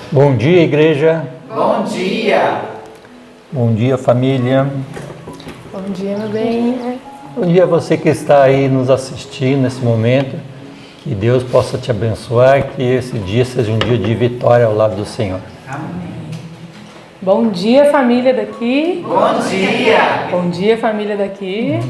Bom dia, igreja. Bom dia. Bom dia, família. Bom dia, meu bem. Bom dia a você que está aí nos assistindo nesse momento. Que Deus possa te abençoar, que esse dia seja um dia de vitória ao lado do Senhor. Amém. Bom dia, família daqui. Bom dia. Bom dia, família daqui.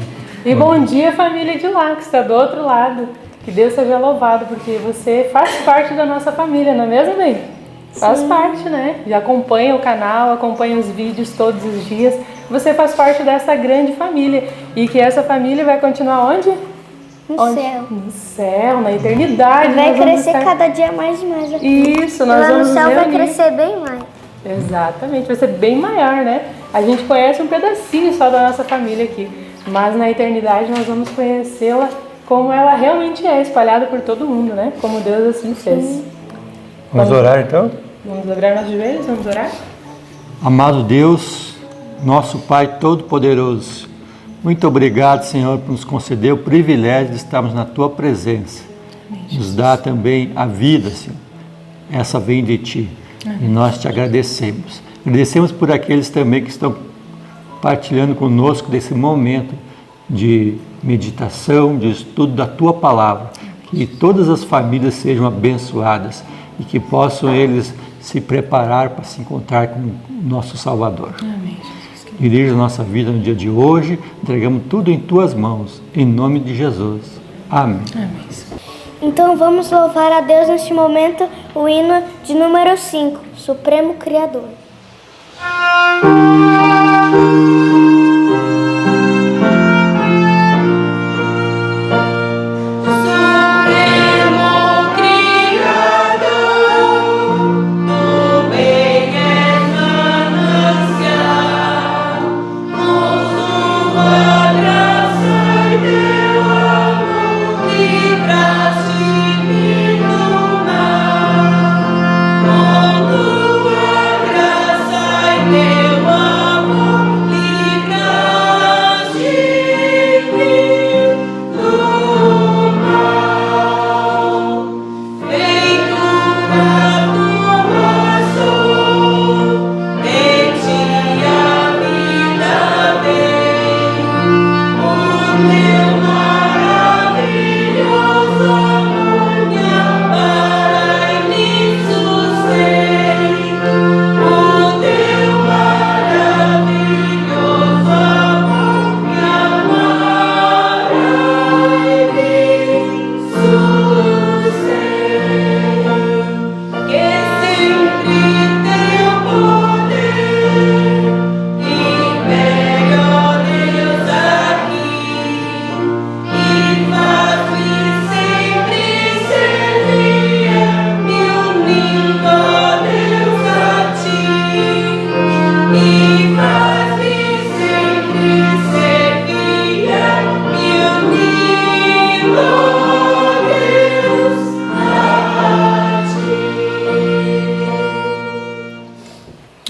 E bom dia, família de lá, que está do outro lado. Que Deus seja louvado, porque você faz parte da nossa família, não é mesmo, bem? Faz parte, né? Já acompanha o canal, acompanha os vídeos todos os dias. Você faz parte dessa grande família. E que essa família vai continuar onde? No céu. No céu, na eternidade. Vai crescer cada dia mais e mais aqui. Isso, nós lá vamos no céu vai reunir. crescer bem mais. Exatamente, vai ser bem maior, né? A gente conhece um pedacinho só da nossa família aqui. Mas na eternidade nós vamos conhecê-la como ela realmente é, espalhada por todo mundo, né? Como Deus assim fez. Vamos orar então? Vamos dobrar nossos joelhos, vamos orar? Amado Deus, nosso Pai Todo-Poderoso, muito obrigado, Senhor, por nos conceder o privilégio de estarmos na Tua presença. Nos dá também a vida, Senhor. Essa vem de Ti. E nós te agradecemos. Agradecemos por aqueles também que estão partilhando conosco desse momento de meditação, de estudo da Tua Palavra. Que todas as famílias sejam abençoadas e que possam eles se preparar para se encontrar com o nosso Salvador. Amém. Dirige a nossa vida no dia de hoje, entregamos tudo em Tuas mãos, em nome de Jesus. Amém. Amém. Então vamos louvar a Deus neste momento, o hino de número 5, Supremo Criador.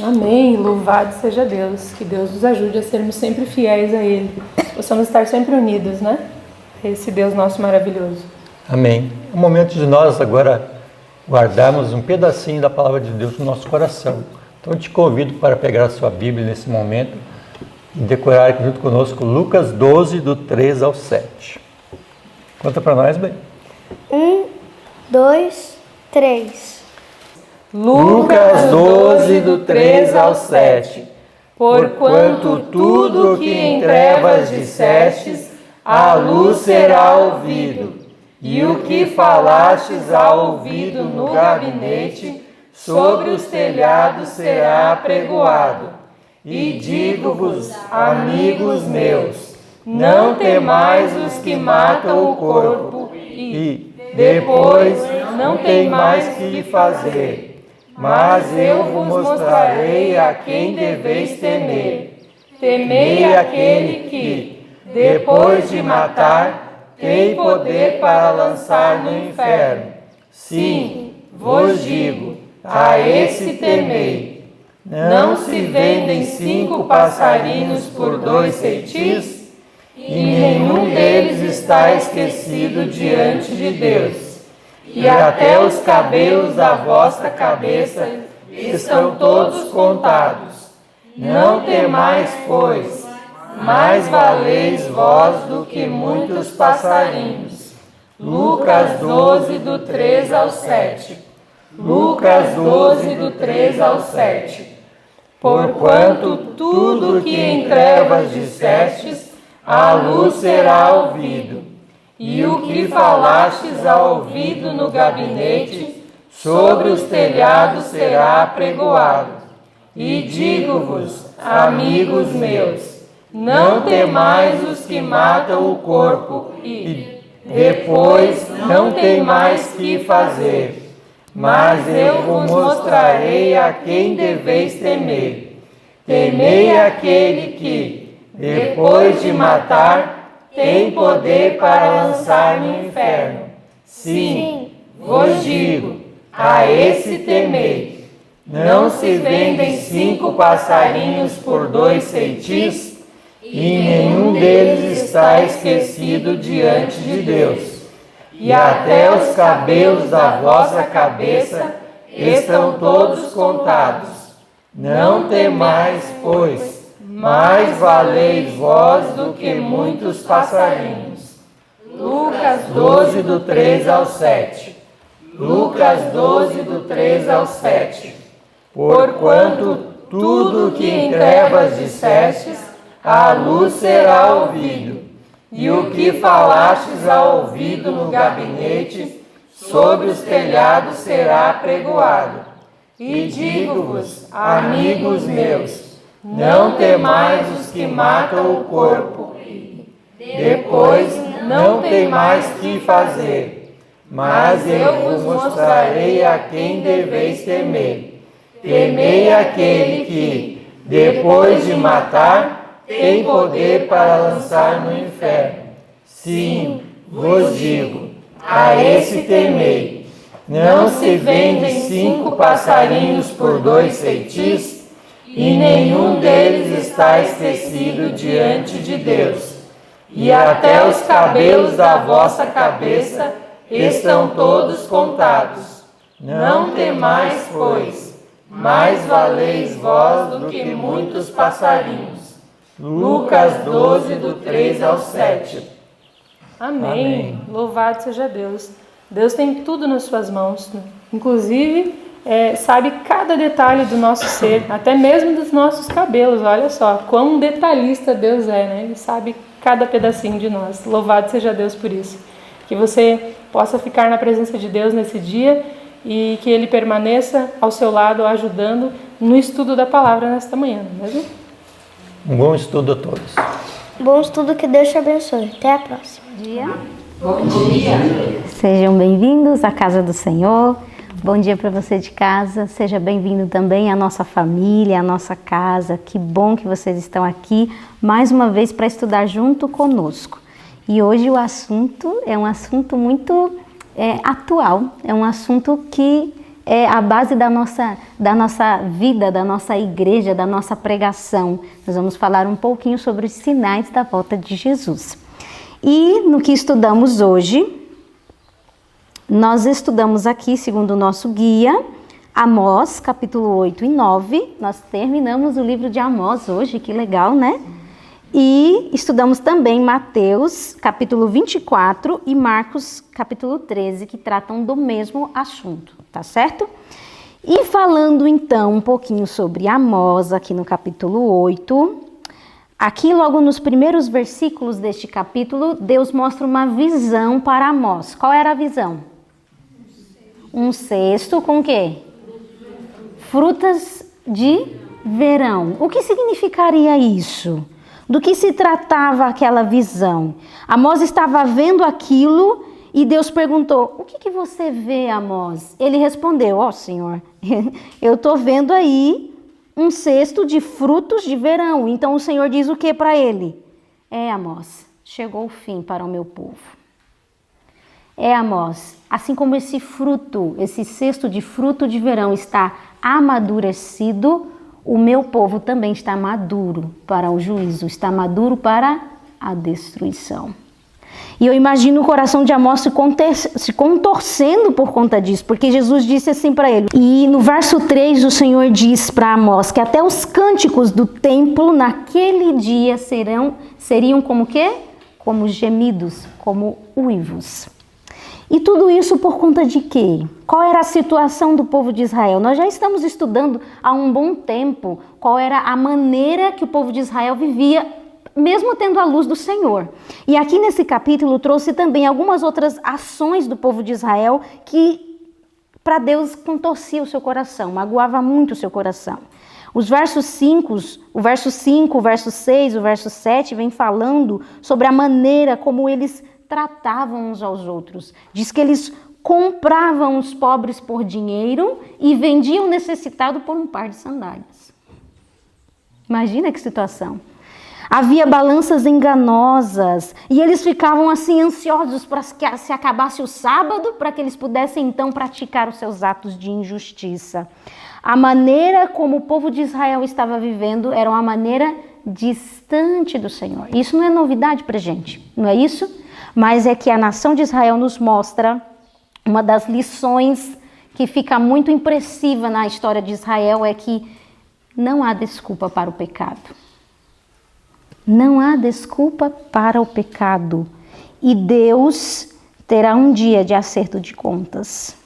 Amém. Louvado seja Deus. Que Deus nos ajude a sermos sempre fiéis a Ele. Possamos estar sempre unidos, né? A esse Deus nosso maravilhoso. Amém. É o momento de nós agora guardarmos um pedacinho da palavra de Deus no nosso coração. Então eu te convido para pegar a sua Bíblia nesse momento e decorar aqui junto conosco Lucas 12, do 3 ao 7. Conta para nós, bem. 1, 2, 3. Lucas 12, do 3 ao 7. Porquanto tudo que em trevas dissestes, à luz será ouvido, e o que falastes ao ouvido no gabinete, sobre os telhados será apregoado. E digo-vos, amigos meus, não temais os que matam o corpo, e depois não tem mais que fazer. Mas eu vos mostrarei a quem deveis temer. Temei aquele que, depois de matar, tem poder para lançar no inferno. Sim, vos digo, a esse temei. Não se vendem 5 passarinhos por 2 ceitis? E nenhum deles está esquecido diante de Deus. E até os cabelos da vossa cabeça estão todos contados. Não temais, pois, mais valeis vós do que muitos passarinhos. Lucas 12, do 3 ao 7. Lucas 12, do 3 ao 7. Porquanto tudo que em trevas dissestes, à luz será ouvido. E o que falastes ao ouvido no gabinete, sobre os telhados será apregoado. E digo-vos, amigos meus, não temais os que matam o corpo, e depois não tem mais que fazer. Mas eu vos mostrarei a quem deveis temer. Temei aquele que, depois de matar, tem poder para lançar no inferno. Sim, vos digo, a esse temei. Não se vendem 5 passarinhos por 2 ceitis, e nenhum deles está esquecido diante de Deus. E até os cabelos da vossa cabeça estão todos contados. Não temais, pois, mais valeis vós do que muitos passarinhos. Lucas 12, do 3 ao 7. Lucas 12, do 3 ao 7. Porquanto tudo que em trevas dissestes, à luz será ouvido. E o que falastes ao ouvido no gabinete, sobre os telhados será apregoado. E digo-vos, amigos meus, não temais os que matam o corpo, depois não tem mais que fazer. Mas eu vos mostrarei a quem deveis temer. Temei aquele que, depois de matar, tem poder para lançar no inferno. Sim, vos digo, a esse temei. Não se vendem 5 passarinhos por 2 ceitis, e nenhum deles está esquecido diante de Deus. E até os cabelos da vossa cabeça estão todos contados. Não temais, pois, mais valeis vós do que muitos passarinhos. Lucas 12, do 3 ao 7. Amém. Louvado seja Deus. Deus tem tudo nas suas mãos, né? Inclusive sabe cada detalhe do nosso ser, até mesmo dos nossos cabelos. Olha só, quão detalhista Deus é, né? Ele sabe cada pedacinho de nós. Louvado seja Deus por isso. Que você possa ficar na presença de Deus nesse dia e que Ele permaneça ao seu lado, ajudando no estudo da palavra nesta manhã, não é mesmo? Um bom estudo a todos. Bom estudo, que Deus te abençoe. Até a próxima. Bom dia. Sejam bem-vindos à casa do Senhor. Bom dia para você de casa. Seja bem-vindo também à nossa família, à nossa casa. Que bom que vocês estão aqui mais uma vez para estudar junto conosco. E hoje o assunto é um assunto muito atual. É um assunto que é a base da nossa vida, da nossa igreja, da nossa pregação. Nós vamos falar um pouquinho sobre os sinais da volta de Jesus. E no que estudamos hoje, nós estudamos aqui, segundo o nosso guia, Amós, capítulo 8 e 9. Nós terminamos o livro de Amós hoje, que legal, né? E estudamos também Mateus, capítulo 24 e Marcos, capítulo 13, que tratam do mesmo assunto, tá certo? E falando então um pouquinho sobre Amós, aqui no capítulo 8, aqui logo nos primeiros versículos deste capítulo, Deus mostra uma visão para Amós. Qual era a visão? Um cesto com o quê? Frutas de verão. O que significaria isso? Do que se tratava aquela visão? Amós estava vendo aquilo e Deus perguntou, o que você vê, Amós? Ele respondeu, ó Senhor, eu estou vendo aí um cesto de frutos de verão. Então o Senhor diz o que para ele? Amós, chegou o fim para o meu povo. Amós, assim como esse fruto, esse cesto de fruto de verão está amadurecido, o meu povo também está maduro para o juízo, está maduro para a destruição. E eu imagino o coração de Amós se contorcendo por conta disso, porque Jesus disse assim para ele. E no verso 3 o Senhor diz para Amós que até os cânticos do templo naquele dia seriam como o quê? Como gemidos, como uivos. E tudo isso por conta de quê? Qual era a situação do povo de Israel? Nós já estamos estudando há um bom tempo qual era a maneira que o povo de Israel vivia, mesmo tendo a luz do Senhor. E aqui nesse capítulo trouxe também algumas outras ações do povo de Israel que para Deus contorcia o seu coração, magoava muito o seu coração. O verso 5, o verso 6, o verso 7 vem falando sobre a maneira como eles tratavam uns aos outros. Diz que eles compravam os pobres por dinheiro e vendiam o necessitado por um par de sandálias. Imagina que situação. Havia balanças enganosas e eles ficavam assim ansiosos para que se acabasse o sábado, para que eles pudessem então praticar os seus atos de injustiça. A maneira como o povo de Israel estava vivendo era uma maneira distante do Senhor. Isso não é novidade para a gente, não é isso? Mas é que a nação de Israel nos mostra uma das lições que fica muito impressiva na história de Israel, é que não há desculpa para o pecado. Não há desculpa para o pecado. E Deus terá um dia de acerto de contas.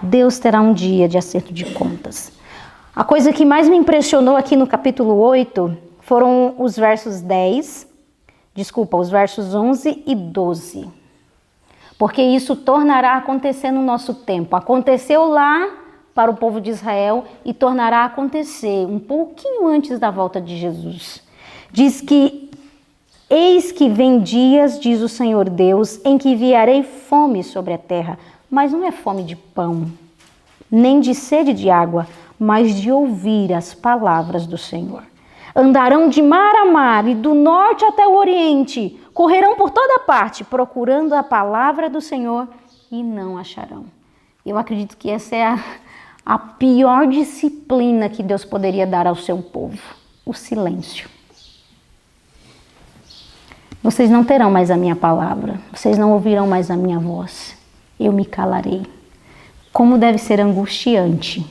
Deus terá um dia de acerto de contas. A coisa que mais me impressionou aqui no capítulo 8 foram os versos 11 e 12. Porque isso tornará a acontecer no nosso tempo. Aconteceu lá para o povo de Israel e tornará a acontecer um pouquinho antes da volta de Jesus. Diz que, eis que vem dias, diz o Senhor Deus, em que enviarei fome sobre a terra, mas não é fome de pão, nem de sede de água, mas de ouvir as palavras do Senhor. Andarão de mar a mar e do norte até o oriente, correrão por toda parte, procurando a palavra do Senhor e não acharão. Eu acredito que essa é a pior disciplina que Deus poderia dar ao seu povo, o silêncio. Vocês não terão mais a minha palavra, vocês não ouvirão mais a minha voz, eu me calarei. Como deve ser angustiante.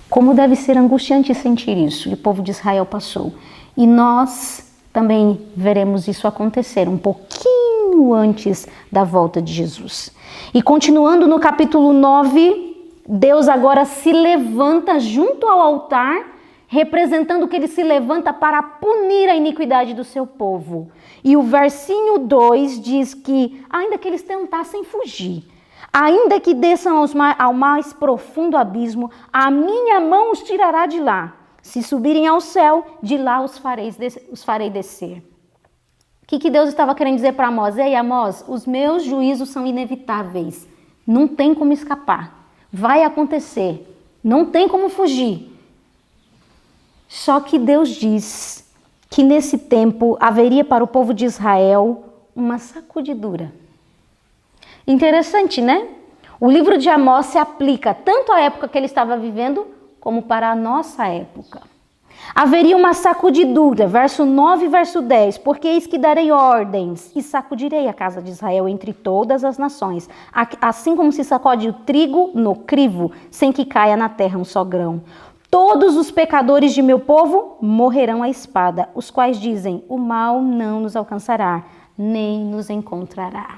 Como deve ser angustiante sentir isso. E o povo de Israel passou. E nós também veremos isso acontecer um pouquinho antes da volta de Jesus. E continuando no capítulo 9, Deus agora se levanta junto ao altar, representando que ele se levanta para punir a iniquidade do seu povo. E o versinho 2 diz que, ainda que eles tentassem fugir, ainda que desçam ao mais profundo abismo, a minha mão os tirará de lá. Se subirem ao céu, de lá os farei descer. O que Deus estava querendo dizer para Amós? Ei, Amós, os meus juízos são inevitáveis. Não tem como escapar. Vai acontecer. Não tem como fugir. Só que Deus diz que nesse tempo haveria para o povo de Israel uma sacudidura. Interessante, né? O livro de Amós se aplica tanto à época que ele estava vivendo, como para a nossa época. Haveria uma sacudidura, verso 9 e verso 10, porque eis que darei ordens e sacudirei a casa de Israel entre todas as nações, assim como se sacode o trigo no crivo, sem que caia na terra um só grão. Todos os pecadores de meu povo morrerão à espada, os quais dizem, o mal não nos alcançará, nem nos encontrará.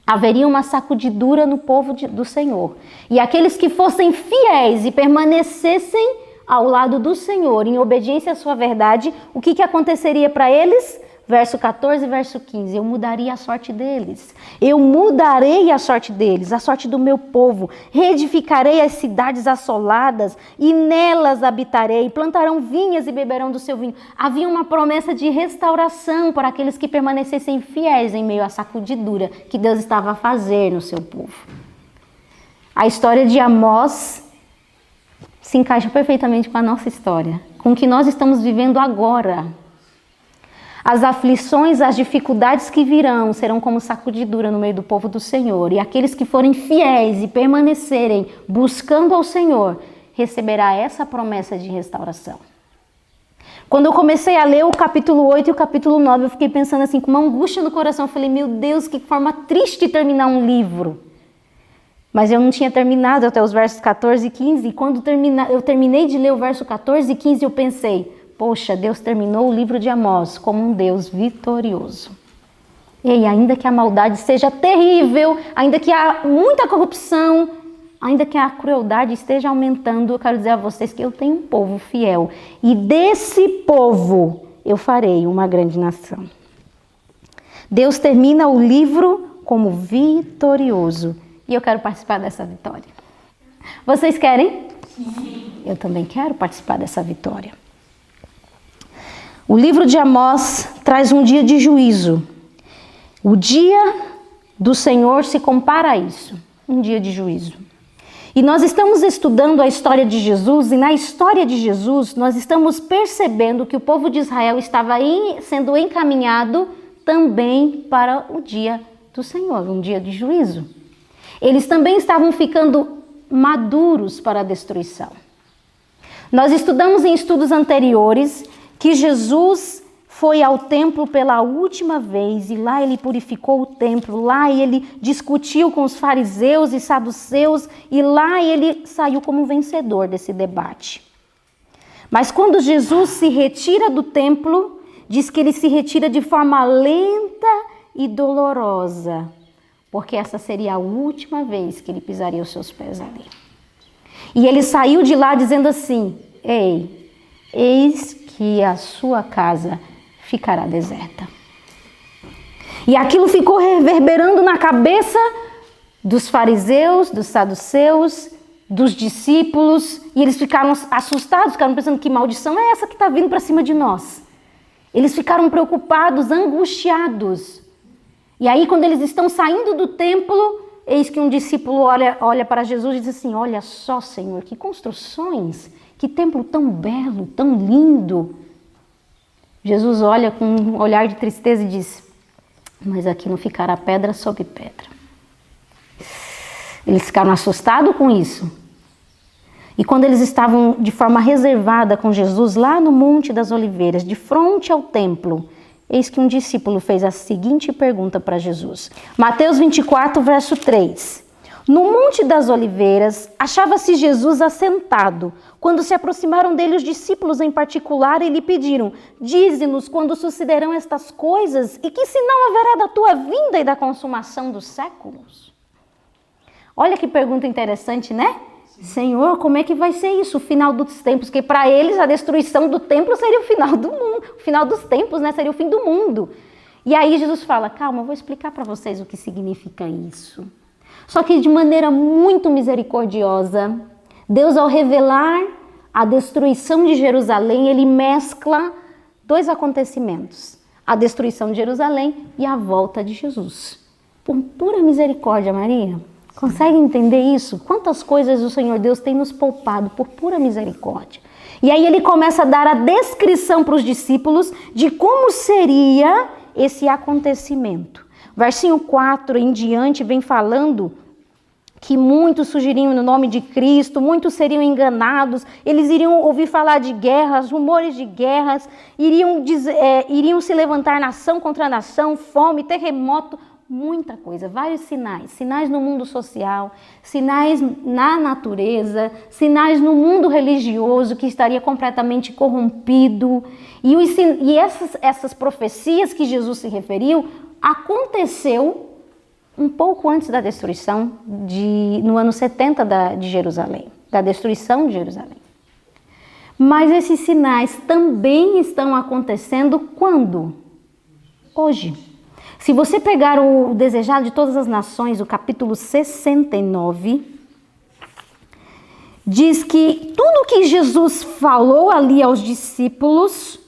Haveria uma sacudidura no povo do Senhor. E aqueles que fossem fiéis e permanecessem ao lado do Senhor, em obediência à sua verdade, o que aconteceria para eles? Verso 14 e verso 15, eu mudaria a sorte deles. Eu mudarei a sorte deles, a sorte do meu povo. Reedificarei as cidades assoladas e nelas habitarei. Plantarão vinhas e beberão do seu vinho. Havia uma promessa de restauração para aqueles que permanecessem fiéis em meio à sacudidura que Deus estava a fazer no seu povo. A história de Amós se encaixa perfeitamente com a nossa história, com o que nós estamos vivendo agora. As aflições, as dificuldades que virão serão como sacudidura no meio do povo do Senhor. E aqueles que forem fiéis e permanecerem buscando ao Senhor, receberá essa promessa de restauração. Quando eu comecei a ler o capítulo 8 e o capítulo 9, eu fiquei pensando assim, com uma angústia no coração. Eu falei, meu Deus, que forma triste terminar um livro. Mas eu não tinha terminado até os versos 14 e 15. E quando eu terminei de ler o verso 14 e 15, eu pensei, poxa, Deus terminou o livro de Amós como um Deus vitorioso. E ainda que a maldade seja terrível, ainda que há muita corrupção, ainda que a crueldade esteja aumentando, eu quero dizer a vocês que eu tenho um povo fiel. E desse povo eu farei uma grande nação. Deus termina o livro como vitorioso. E eu quero participar dessa vitória. Vocês querem? Sim. Eu também quero participar dessa vitória. O livro de Amós traz um dia de juízo. O dia do Senhor se compara a isso. Um dia de juízo. E nós estamos estudando a história de Jesus. E na história de Jesus, nós estamos percebendo que o povo de Israel estava sendo encaminhado também para o dia do Senhor. Um dia de juízo. Eles também estavam ficando maduros para a destruição. Nós estudamos em estudos anteriores que Jesus foi ao templo pela última vez e lá ele purificou o templo, lá ele discutiu com os fariseus e saduceus e lá ele saiu como vencedor desse debate. Mas quando Jesus se retira do templo, diz que ele se retira de forma lenta e dolorosa. Porque essa seria a última vez que ele pisaria os seus pés ali. E ele saiu de lá dizendo assim, ei, eis que a sua casa ficará deserta. E aquilo ficou reverberando na cabeça dos fariseus, dos saduceus, dos discípulos, e eles ficaram assustados, ficaram pensando, que maldição é essa que está vindo para cima de nós? Eles ficaram preocupados, angustiados. E aí, quando eles estão saindo do templo, eis que um discípulo olha para Jesus e diz assim, olha só, Senhor, que construções, que templo tão belo, tão lindo. Jesus olha com um olhar de tristeza e diz, mas aqui não ficará pedra sobre pedra. Eles ficaram assustados com isso. E quando eles estavam de forma reservada com Jesus, lá no Monte das Oliveiras, de frente ao templo, eis que um discípulo fez a seguinte pergunta para Jesus. Mateus 24, verso 3. No Monte das Oliveiras, achava-se Jesus assentado. Quando se aproximaram dele os discípulos em particular e lhe pediram, dize-nos quando sucederão estas coisas e que sinal haverá da tua vinda e da consumação dos séculos? Olha que pergunta interessante, né? Senhor, como é que vai ser isso, o final dos tempos? Porque para eles a destruição do templo seria o final do mundo, o final dos tempos, né? Seria o fim do mundo. E aí Jesus fala, calma, eu vou explicar para vocês o que significa isso. Só que de maneira muito misericordiosa, Deus, ao revelar a destruição de Jerusalém, ele mescla dois acontecimentos. A destruição de Jerusalém e a volta de Jesus. Por pura misericórdia, Maria. Consegue entender isso? Quantas coisas o Senhor Deus tem nos poupado por pura misericórdia. E aí ele começa a dar a descrição para os discípulos de como seria esse acontecimento. Versinho 4 em diante vem falando que muitos surgiriam no nome de Cristo, muitos seriam enganados, eles iriam ouvir falar de guerras, rumores de guerras, iriam se levantar nação contra nação, fome, terremoto, muita coisa, vários sinais. Sinais no mundo social, sinais na natureza, sinais no mundo religioso que estaria completamente corrompido. E essas profecias que Jesus se referiu aconteceu um pouco antes da destruição, no ano 70 de Jerusalém, da destruição de Jerusalém. Mas esses sinais também estão acontecendo quando? Hoje. Se você pegar o Desejado de Todas as Nações, o capítulo 69, diz que tudo que Jesus falou ali aos discípulos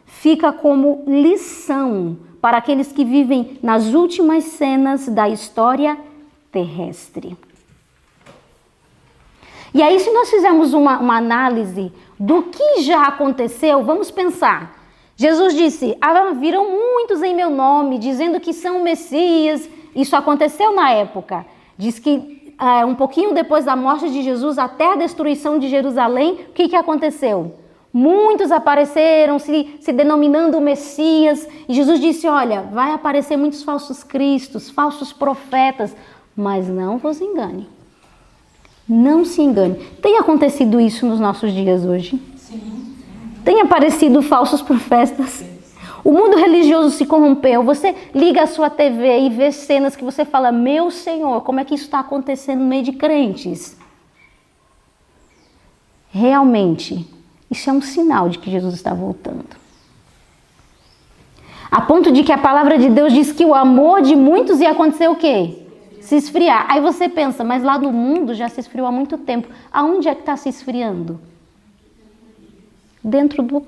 fica como lição para aqueles que vivem nas últimas cenas da história terrestre. E aí, se nós fizermos uma análise do que já aconteceu, vamos pensar. Jesus disse, viram muitos em meu nome, dizendo que são o Messias. Isso aconteceu na época. Diz que um pouquinho depois da morte de Jesus, até a destruição de Jerusalém, o que aconteceu? Muitos apareceram se denominando o Messias. E Jesus disse, olha, vai aparecer muitos falsos cristos, falsos profetas, mas não vos engane. Não se engane. Tem acontecido isso nos nossos dias hoje? Sim. Tem aparecido falsos profetas. O mundo religioso se corrompeu. Você liga a sua TV e vê cenas que você fala, meu Senhor, como é que isso está acontecendo no meio de crentes? Realmente, isso é um sinal de que Jesus está voltando. A ponto de que a palavra de Deus diz que o amor de muitos ia acontecer o quê? Se esfriar. Aí você pensa, mas lá no mundo já se esfriou há muito tempo. Aonde é que está se esfriando? Dentro do...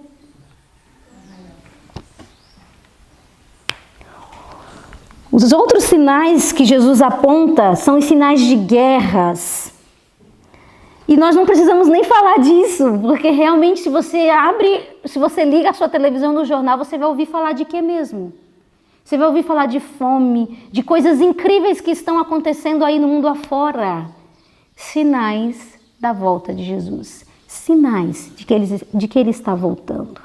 Os outros sinais que Jesus aponta são os sinais de guerras. E nós não precisamos nem falar disso, porque realmente se você liga a sua televisão no jornal, você vai ouvir falar de quê mesmo? Você vai ouvir falar de fome, de coisas incríveis que estão acontecendo aí no mundo afora. Sinais da volta de Jesus. Sinais de que ele está voltando.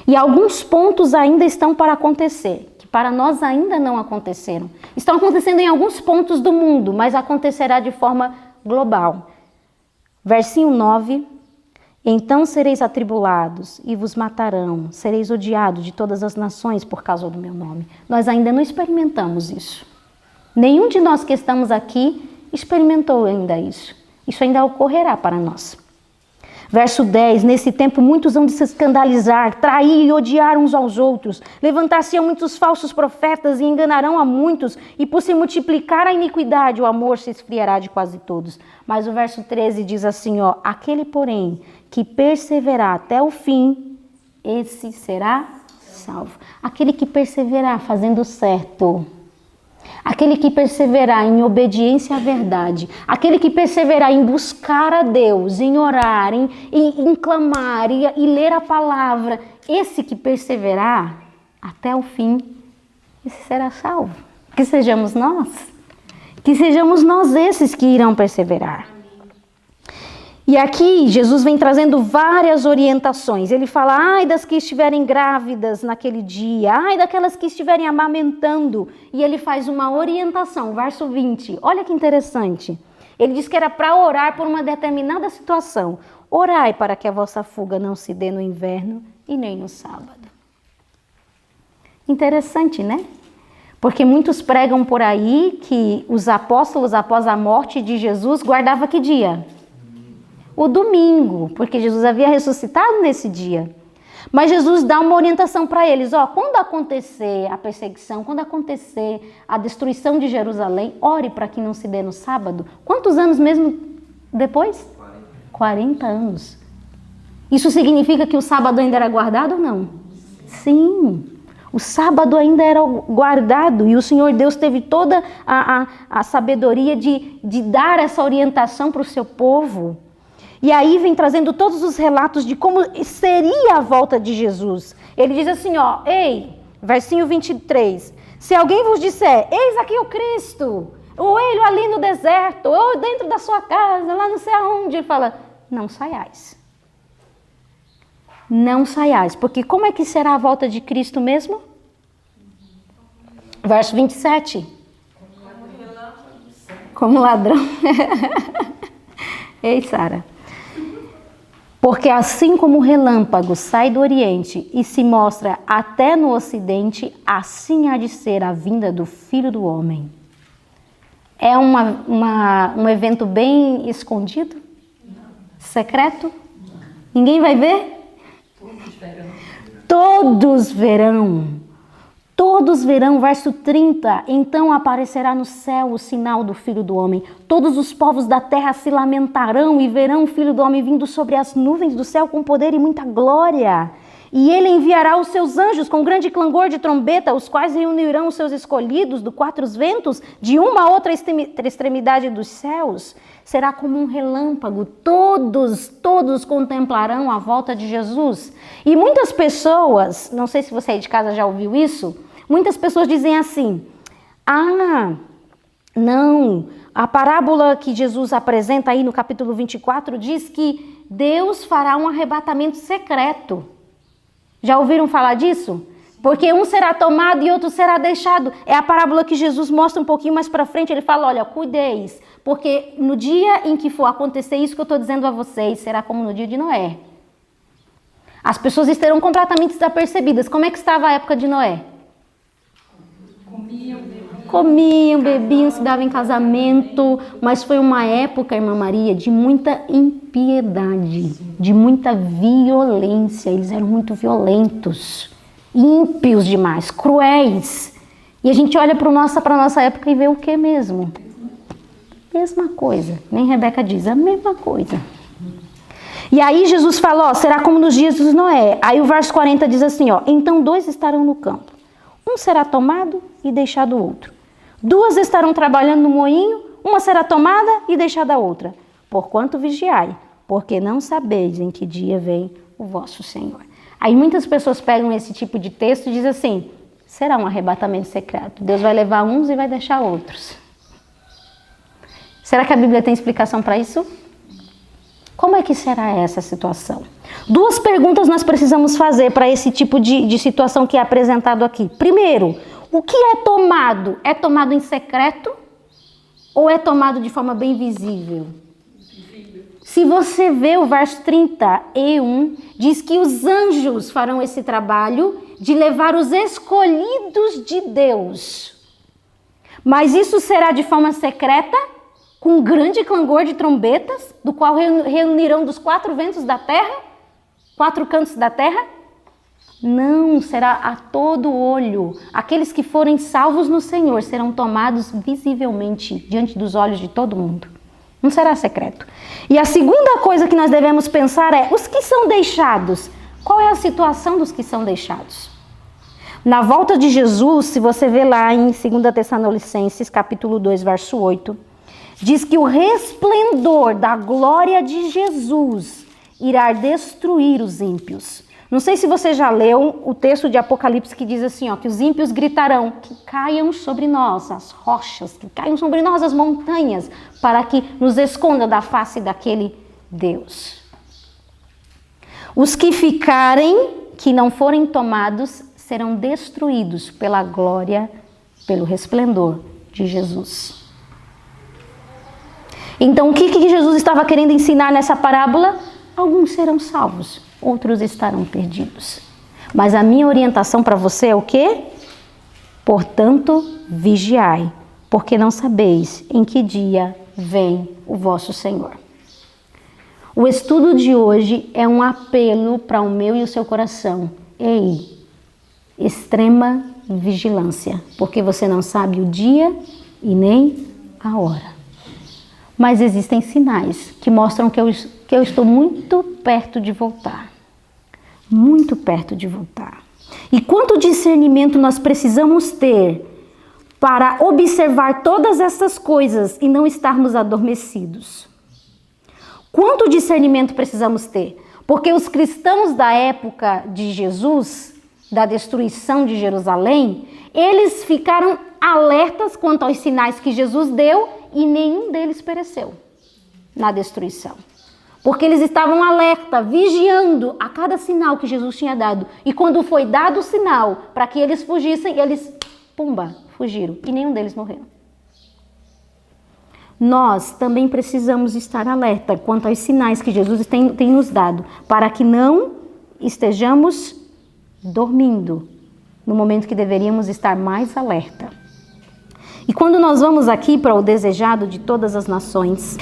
E alguns pontos ainda estão para acontecer, que para nós ainda não aconteceram. Estão acontecendo em alguns pontos do mundo, mas acontecerá de forma global. Versinho 9, então sereis atribulados e vos matarão, sereis odiados de todas as nações por causa do meu nome. Nós ainda não experimentamos isso. Nenhum de nós que estamos aqui experimentou ainda isso. Isso ainda ocorrerá para nós. Verso 10, nesse tempo muitos hão de se escandalizar, trair e odiar uns aos outros. Levantar-se-ão muitos falsos profetas e enganarão a muitos. E por se multiplicar a iniquidade, o amor se esfriará de quase todos. Mas o verso 13 diz assim, aquele porém que perseverar até o fim, esse será salvo. Aquele que perseverar fazendo certo. Aquele que perseverar em obediência à verdade, aquele que perseverar em buscar a Deus, em orar, em clamar e ler a palavra, esse que perseverar até o fim, esse será salvo. Que sejamos nós esses que irão perseverar. E aqui Jesus vem trazendo várias orientações. Ele fala, ai das que estiverem grávidas naquele dia, ai daquelas que estiverem amamentando. E ele faz uma orientação, verso 20. Olha que interessante. Ele diz que era para orar por uma determinada situação. Orai para que a vossa fuga não se dê no inverno e nem no sábado. Interessante, né? Porque muitos pregam por aí que os apóstolos, após a morte de Jesus, guardavam que dia? O domingo, porque Jesus havia ressuscitado nesse dia. Mas Jesus dá uma orientação para eles, quando acontecer a perseguição, quando acontecer a destruição de Jerusalém, ore para que não se dê no sábado. Quantos anos mesmo depois? 40 anos. Isso significa que o sábado ainda era guardado ou não? Sim, o sábado ainda era guardado e o Senhor Deus teve toda a sabedoria de dar essa orientação para o seu povo. E aí vem trazendo todos os relatos de como seria a volta de Jesus. Ele diz assim, versinho 23. Se alguém vos disser, eis aqui o Cristo, ou ele ali no deserto, ou dentro da sua casa, lá não sei aonde, ele fala, não saiais. Não saiais, porque como é que será a volta de Cristo mesmo? Verso 27. Como ladrão. Ei, Sara. Porque assim como o relâmpago sai do Oriente e se mostra até no Ocidente, assim há de ser a vinda do Filho do Homem. É um evento bem escondido? Secreto? Ninguém vai ver? Todos verão. Todos verão, verso 30, então aparecerá no céu o sinal do Filho do Homem. Todos os povos da terra se lamentarão e verão o Filho do Homem vindo sobre as nuvens do céu com poder e muita glória. E ele enviará os seus anjos com grande clangor de trombeta, os quais reunirão os seus escolhidos do quatro ventos, de uma a outra extremidade dos céus. Será como um relâmpago, todos contemplarão a volta de Jesus. E muitas pessoas, não sei se você aí de casa já ouviu isso, muitas pessoas dizem assim, não, a parábola que Jesus apresenta aí no capítulo 24 diz que Deus fará um arrebatamento secreto. Já ouviram falar disso? Porque um será tomado e outro será deixado. É a parábola que Jesus mostra um pouquinho mais para frente. Ele fala, olha, cuideis, porque no dia em que for acontecer isso que eu estou dizendo a vocês, será como no dia de Noé. As pessoas estarão completamente desapercebidas. Como é que estava a época de Noé? Comiam, bebiam, se davam em casamento, mas foi uma época, irmã Maria, de muita impiedade, de muita violência. Eles eram muito violentos, ímpios demais, cruéis. E a gente olha para a nossa época e vê o que mesmo? Mesma coisa, nem Rebeca diz, a mesma coisa. E aí Jesus fala, ó, será como nos dias de Noé. Aí o verso 40 diz assim, ó, então 2 estarão no campo, um será tomado e deixado o outro. 2 estarão trabalhando no moinho, uma será tomada e deixada a outra. Porquanto vigiai, porque não sabeis em que dia vem o vosso Senhor. Aí muitas pessoas pegam esse tipo de texto e dizem assim, será um arrebatamento secreto. Deus vai levar uns e vai deixar outros. Será que a Bíblia tem explicação para isso? Como é que será essa situação? 2 perguntas nós precisamos fazer para esse tipo de situação que é apresentado aqui. Primeiro, o que é tomado? É tomado em secreto ou é tomado de forma bem visível? Se você vê o verso 31, diz que os anjos farão esse trabalho de levar os escolhidos de Deus. Mas isso será de forma secreta, com grande clangor de trombetas, do qual reunirão dos 4 ventos da terra, 4 cantos da terra? Não, será a todo olho. Aqueles que forem salvos no Senhor serão tomados visivelmente diante dos olhos de todo mundo. Não será secreto. E a segunda coisa que nós devemos pensar é, os que são deixados, qual é a situação dos que são deixados? Na volta de Jesus, se você vê lá em 2 Tessalonicenses, capítulo 2, verso 8, diz que o resplendor da glória de Jesus irá destruir os ímpios. Não sei se você já leu o texto de Apocalipse que diz assim, ó, que os ímpios gritarão, que caiam sobre nós as rochas, que caiam sobre nós as montanhas, para que nos esconda da face daquele Deus. Os que ficarem, que não forem tomados, serão destruídos pela glória, pelo resplendor de Jesus. Então, o que Jesus estava querendo ensinar nessa parábola? Alguns serão salvos, outros estarão perdidos. Mas a minha orientação para você é o quê? Portanto, vigiai, porque não sabeis em que dia vem o vosso Senhor. O estudo de hoje é um apelo para o meu e o seu coração. Ei, extrema vigilância, porque você não sabe o dia e nem a hora. Mas existem sinais que mostram que eu estou muito perto de voltar. Muito perto de voltar. E quanto discernimento nós precisamos ter para observar todas essas coisas e não estarmos adormecidos? Quanto discernimento precisamos ter? Porque os cristãos da época de Jesus, da destruição de Jerusalém, eles ficaram alertas quanto aos sinais que Jesus deu e nenhum deles pereceu na destruição. Porque eles estavam alerta, vigiando a cada sinal que Jesus tinha dado. E quando foi dado o sinal para que eles fugissem, eles, pumba, fugiram. E nenhum deles morreu. Nós também precisamos estar alerta quanto aos sinais que Jesus tem nos dado, para que não estejamos dormindo no momento que deveríamos estar mais alerta. E quando nós vamos aqui para o desejado de todas as nações,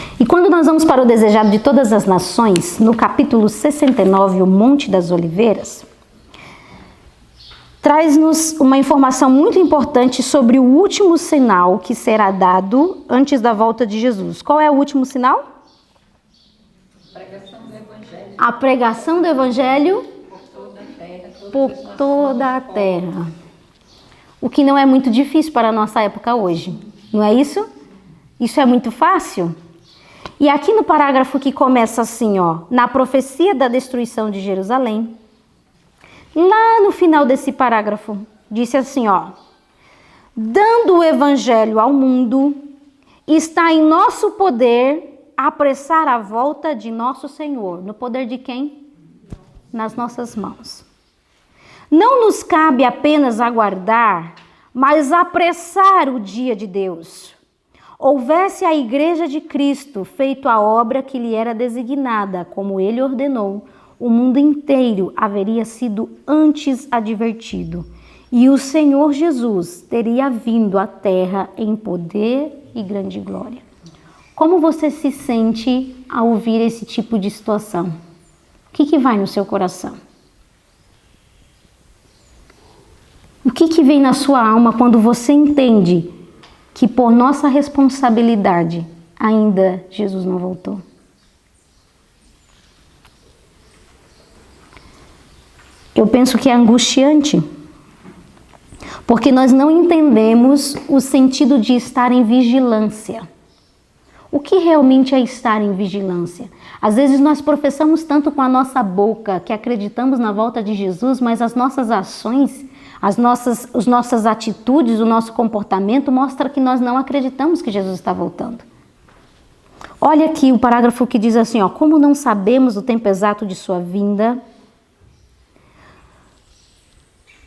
no capítulo 69, o Monte das Oliveiras, traz-nos uma informação muito importante sobre o último sinal que será dado antes da volta de Jesus. Qual é o último sinal? A pregação do Evangelho por toda a terra. O que não é muito difícil para a nossa época hoje, não é isso? Isso é muito fácil. E aqui no parágrafo que começa assim, ó, na profecia da destruição de Jerusalém, lá no final desse parágrafo, disse assim, ó, dando o evangelho ao mundo, está em nosso poder apressar a volta de nosso Senhor. No poder de quem? Nas nossas mãos. Não nos cabe apenas aguardar, mas apressar o dia de Deus. Houvesse a Igreja de Cristo feito a obra que lhe era designada, como ele ordenou, o mundo inteiro haveria sido antes advertido, e o Senhor Jesus teria vindo à terra em poder e grande glória. Como você se sente ao ouvir esse tipo de situação? O que vai no seu coração? O que vem na sua alma quando você entende que por nossa responsabilidade ainda Jesus não voltou? Eu penso que é angustiante, porque nós não entendemos o sentido de estar em vigilância. O que realmente é estar em vigilância? Às vezes nós professamos tanto com a nossa boca que acreditamos na volta de Jesus, mas as nossas ações, as nossas atitudes, o nosso comportamento mostra que nós não acreditamos que Jesus está voltando. Olha aqui o parágrafo que diz assim, ó, como não sabemos o tempo exato de sua vinda.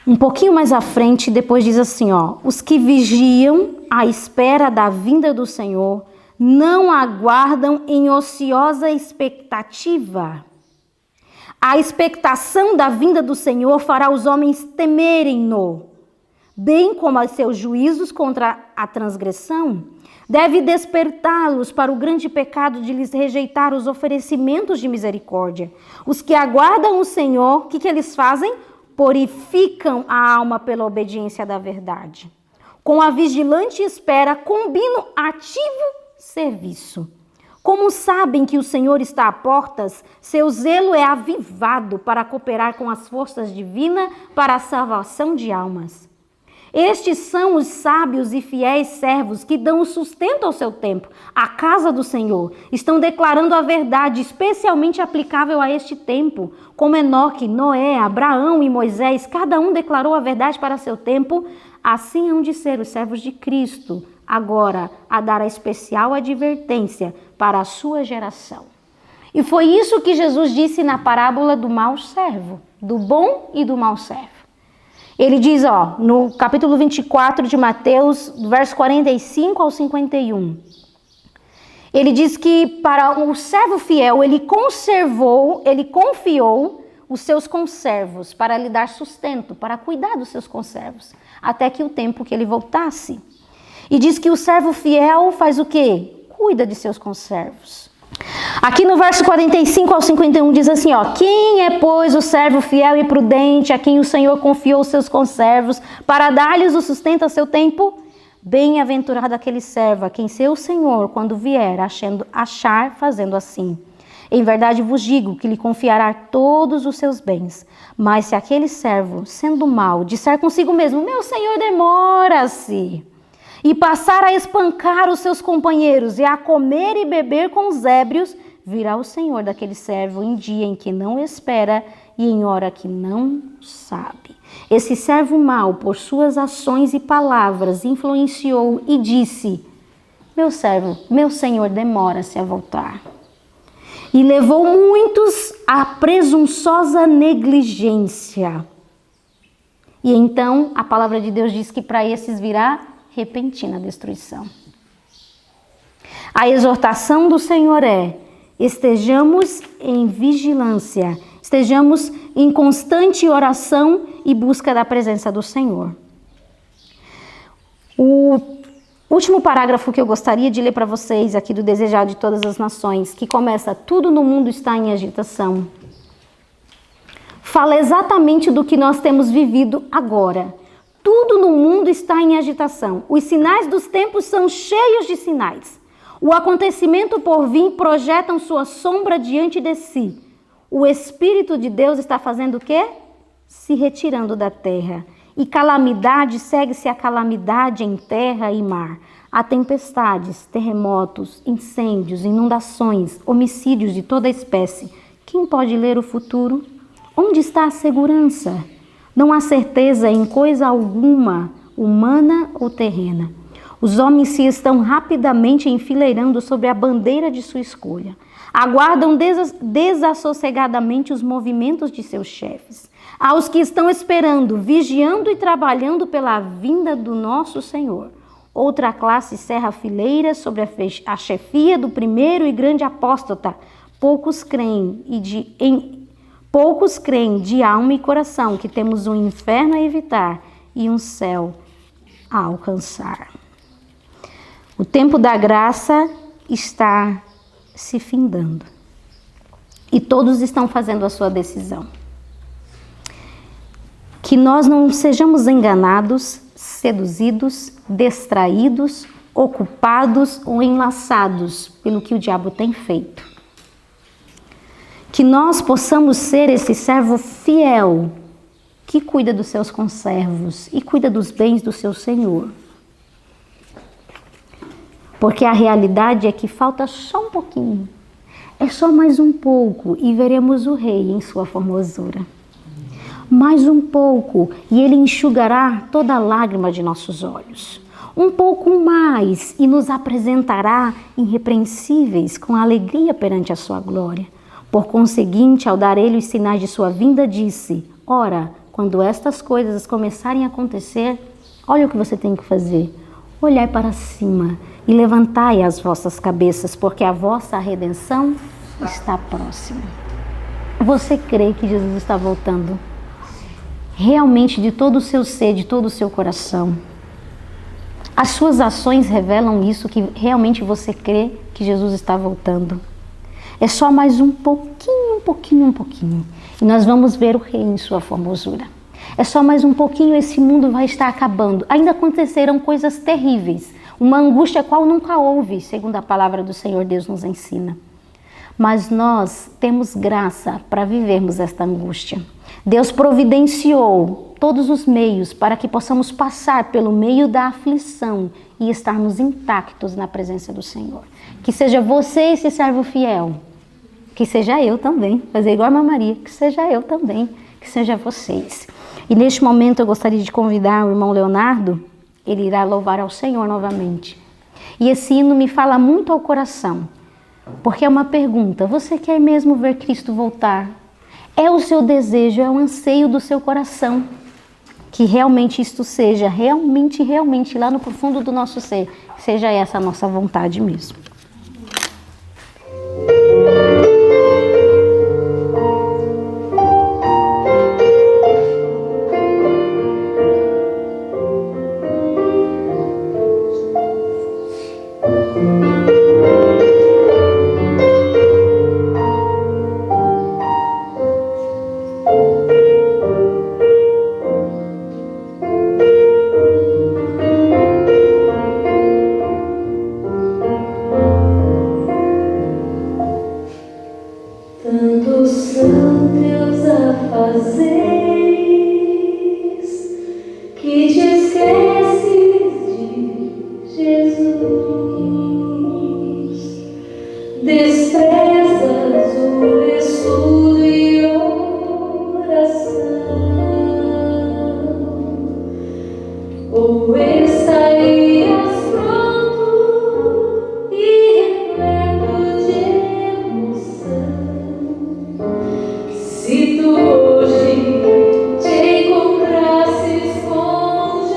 Um pouquinho mais à frente, depois diz assim, ó, os que vigiam à espera da vinda do Senhor não aguardam em ociosa expectativa. A expectação da vinda do Senhor fará os homens temerem-no, bem como os seus juízos contra a transgressão. Deve despertá-los para o grande pecado de lhes rejeitar os oferecimentos de misericórdia. Os que aguardam o Senhor, o que eles fazem? Purificam a alma pela obediência da verdade. Com a vigilante espera, combinam ativo serviço. Como sabem que o Senhor está à portas, seu zelo é avivado para cooperar com as forças divinas para a salvação de almas. Estes são os sábios e fiéis servos que dão o sustento ao seu tempo, à casa do Senhor. Estão declarando a verdade, especialmente aplicável a este tempo. Como Enoque, Noé, Abraão e Moisés, cada um declarou a verdade para seu tempo. Assim hão de ser os servos de Cristo, agora a dar a especial advertência para a sua geração. E foi isso que Jesus disse na parábola do mau servo, do bom e do mau servo. Ele diz, ó, no capítulo 24 de Mateus, verso 45 ao 51. Ele diz que para o servo fiel, ele confiou os seus conservos para lhe dar sustento, para cuidar dos seus conservos, até que o tempo que ele voltasse. E diz que o servo fiel faz o quê? Cuida de seus conservos. Aqui no verso 45 ao 51 diz assim, ó, quem é, pois, o servo fiel e prudente a quem o Senhor confiou os seus conservos para dar-lhes o sustento a seu tempo? Bem-aventurado aquele servo a quem seu Senhor, quando vier, achar fazendo assim. Em verdade vos digo que lhe confiará todos os seus bens. Mas se aquele servo, sendo mau, disser consigo mesmo, meu Senhor demora-se, e passar a espancar os seus companheiros e a comer e beber com os ébrios, virá o Senhor daquele servo em dia em que não espera e em hora que não sabe. Esse servo mau, por suas ações e palavras, influenciou e disse, meu Senhor demora-se a voltar. E levou muitos à presunçosa negligência. E então a palavra de Deus diz que para esses virá repentina destruição. A exortação do Senhor é: estejamos em vigilância, estejamos em constante oração e busca da presença do Senhor. O último parágrafo que eu gostaria de ler para vocês aqui do Desejado de Todas as Nações, que começa: tudo no mundo está em agitação, fala exatamente do que nós temos vivido agora. Tudo no mundo está em agitação. Os sinais dos tempos são cheios de sinais. O acontecimento por vir projetam sua sombra diante de si. O Espírito de Deus está fazendo o quê? Se retirando da terra. E calamidade segue-se a calamidade em terra e mar. Há tempestades, terremotos, incêndios, inundações, homicídios de toda espécie. Quem pode ler o futuro? Onde está a segurança? Não há certeza em coisa alguma, humana ou terrena. Os homens se estão rapidamente enfileirando sobre a bandeira de sua escolha. Aguardam desassossegadamente os movimentos de seus chefes. Aos que estão esperando, vigiando e trabalhando pela vinda do nosso Senhor. Outra classe cerra fileiras sobre a chefia do primeiro e grande apóstata. Poucos creem de alma e coração que temos um inferno a evitar e um céu a alcançar. O tempo da graça está se findando e todos estão fazendo a sua decisão. Que nós não sejamos enganados, seduzidos, distraídos, ocupados ou enlaçados pelo que o diabo tem feito. Que nós possamos ser esse servo fiel que cuida dos seus conservos e cuida dos bens do seu Senhor. Porque a realidade é que falta só um pouquinho. É só mais um pouco e veremos o Rei em sua formosura. Mais um pouco e Ele enxugará toda lágrima de nossos olhos. Um pouco mais e nos apresentará irrepreensíveis com alegria perante a sua glória. Por conseguinte, ao dar Ele os sinais de sua vinda, disse: ora, quando estas coisas começarem a acontecer, olha o que você tem que fazer. Olhai para cima e levantai as vossas cabeças, porque a vossa redenção está próxima. Você crê que Jesus está voltando? Realmente, de todo o seu ser, de todo o seu coração. As suas ações revelam isso, que realmente você crê que Jesus está voltando. É só mais um pouquinho. E nós vamos ver o Rei em sua formosura. É só mais um pouquinho, esse mundo vai estar acabando. Ainda acontecerão coisas terríveis. Uma angústia qual nunca houve, segundo a palavra do Senhor Deus nos ensina. Mas nós temos graça para vivermos esta angústia. Deus providenciou todos os meios para que possamos passar pelo meio da aflição e estarmos intactos na presença do Senhor. Que seja você esse servo fiel. Que seja eu também. Fazer igual a Irmã Maria. Que seja eu também. Que seja vocês. E neste momento eu gostaria de convidar o irmão Leonardo. Ele irá louvar ao Senhor novamente. E esse hino me fala muito ao coração. Porque é uma pergunta. Você quer mesmo ver Cristo voltar? É o seu desejo, é o anseio do seu coração. Que realmente isto seja, realmente lá no profundo do nosso ser, seja essa a nossa vontade mesmo. Se tu hoje te encontrasses com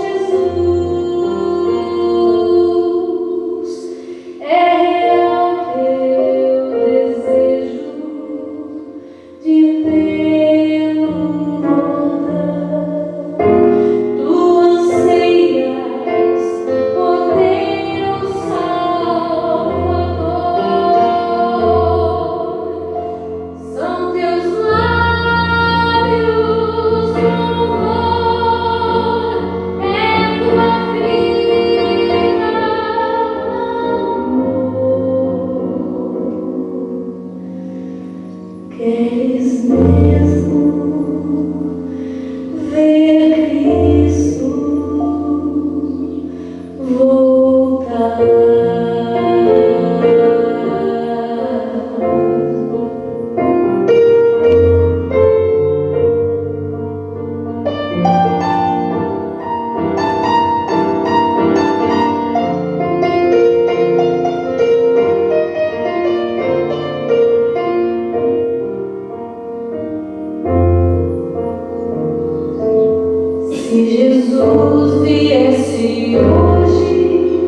Jesus viesse hoje,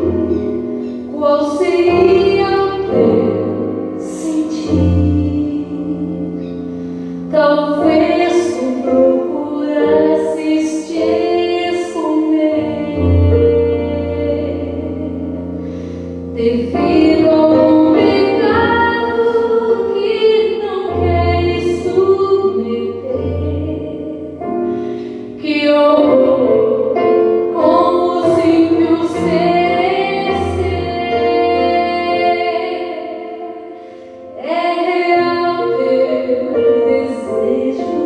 qual seria o teu sentir? Talvez tu procurasses te esconder devido a um pecado que não queres submeter. Que horror, como simples perecer. É real teu desejo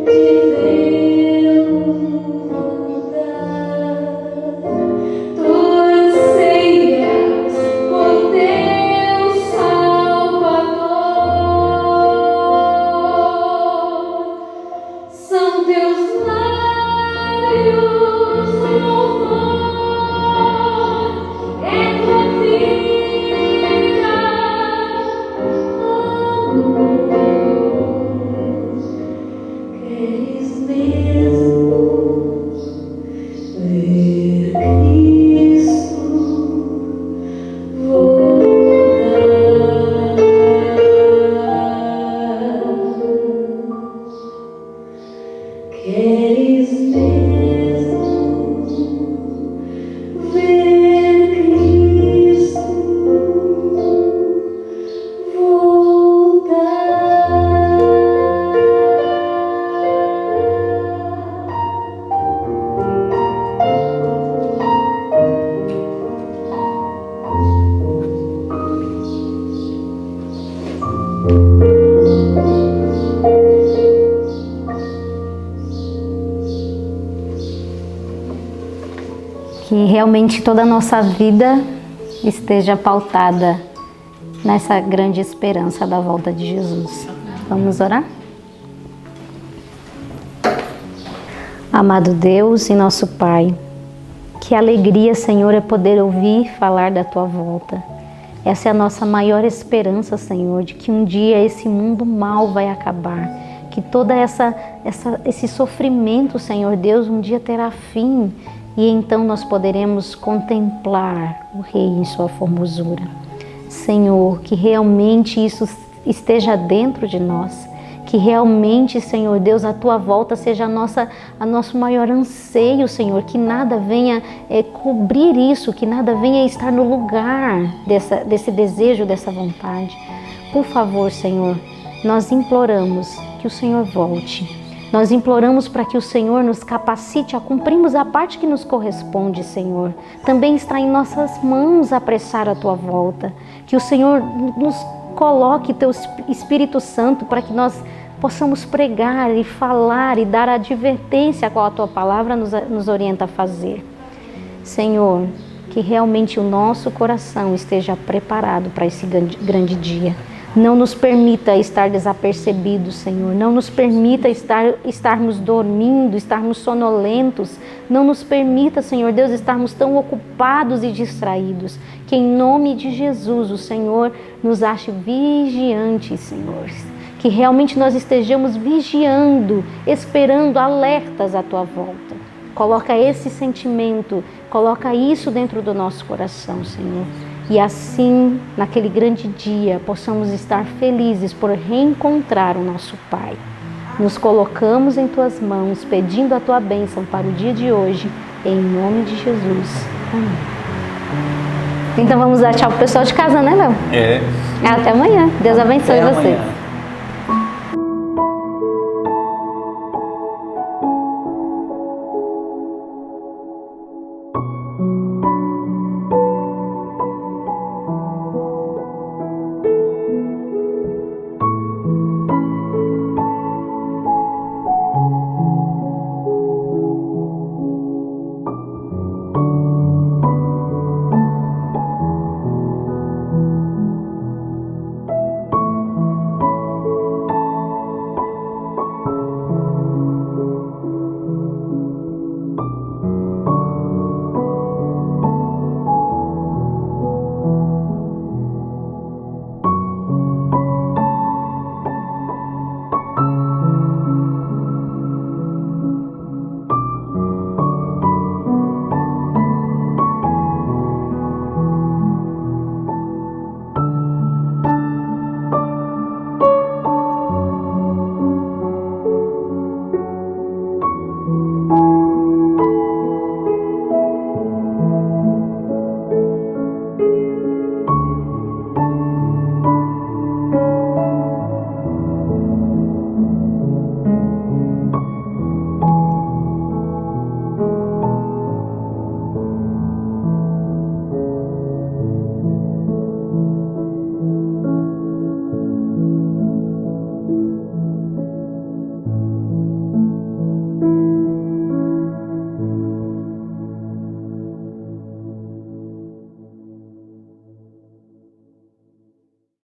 de vê-lo voltar. Tu anseias por teu Salvador. São teus lábios louvor, é tua vida, amor. Queres mesmo ver Cristo voltar? Queres mesmo ver Cristo Que realmente toda a nossa vida esteja pautada nessa grande esperança da volta de Jesus. Vamos orar? Amado Deus e nosso Pai, que alegria, Senhor, é poder ouvir falar da Tua volta. Essa é a nossa maior esperança, Senhor, de que um dia esse mundo mal vai acabar, que toda esse sofrimento, Senhor Deus, um dia terá fim e então nós poderemos contemplar o Rei em sua formosura. Senhor, que realmente isso esteja dentro de nós, que realmente, Senhor Deus, a Tua volta seja a nosso maior anseio, Senhor, que nada venha cobrir isso, que nada venha estar no lugar desse desejo, dessa vontade. Por favor, Senhor, nós imploramos que o Senhor volte. Nós imploramos para que o Senhor nos capacite a cumprirmos a parte que nos corresponde, Senhor. Também está em nossas mãos apressar a Tua volta. Que o Senhor nos coloque Teu Espírito Santo para que nós possamos pregar e falar e dar a advertência a qual a Tua palavra nos orienta a fazer. Senhor, que realmente o nosso coração esteja preparado para esse grande dia. Não nos permita estar desapercebidos, Senhor. Não nos permita estarmos dormindo, estarmos sonolentos. Não nos permita, Senhor Deus, estarmos tão ocupados e distraídos. Que em nome de Jesus o Senhor nos ache vigiantes, Senhor. Que realmente nós estejamos vigiando, esperando, alertas à Tua volta. Coloca esse sentimento, coloca isso dentro do nosso coração, Senhor. E assim, naquele grande dia, possamos estar felizes por reencontrar o nosso Pai. Nos colocamos em Tuas mãos, pedindo a Tua bênção para o dia de hoje, em nome de Jesus. Amém. Então vamos dar tchau pro pessoal de casa, né, Léo? É. Até amanhã. Deus abençoe Até você. amanhã.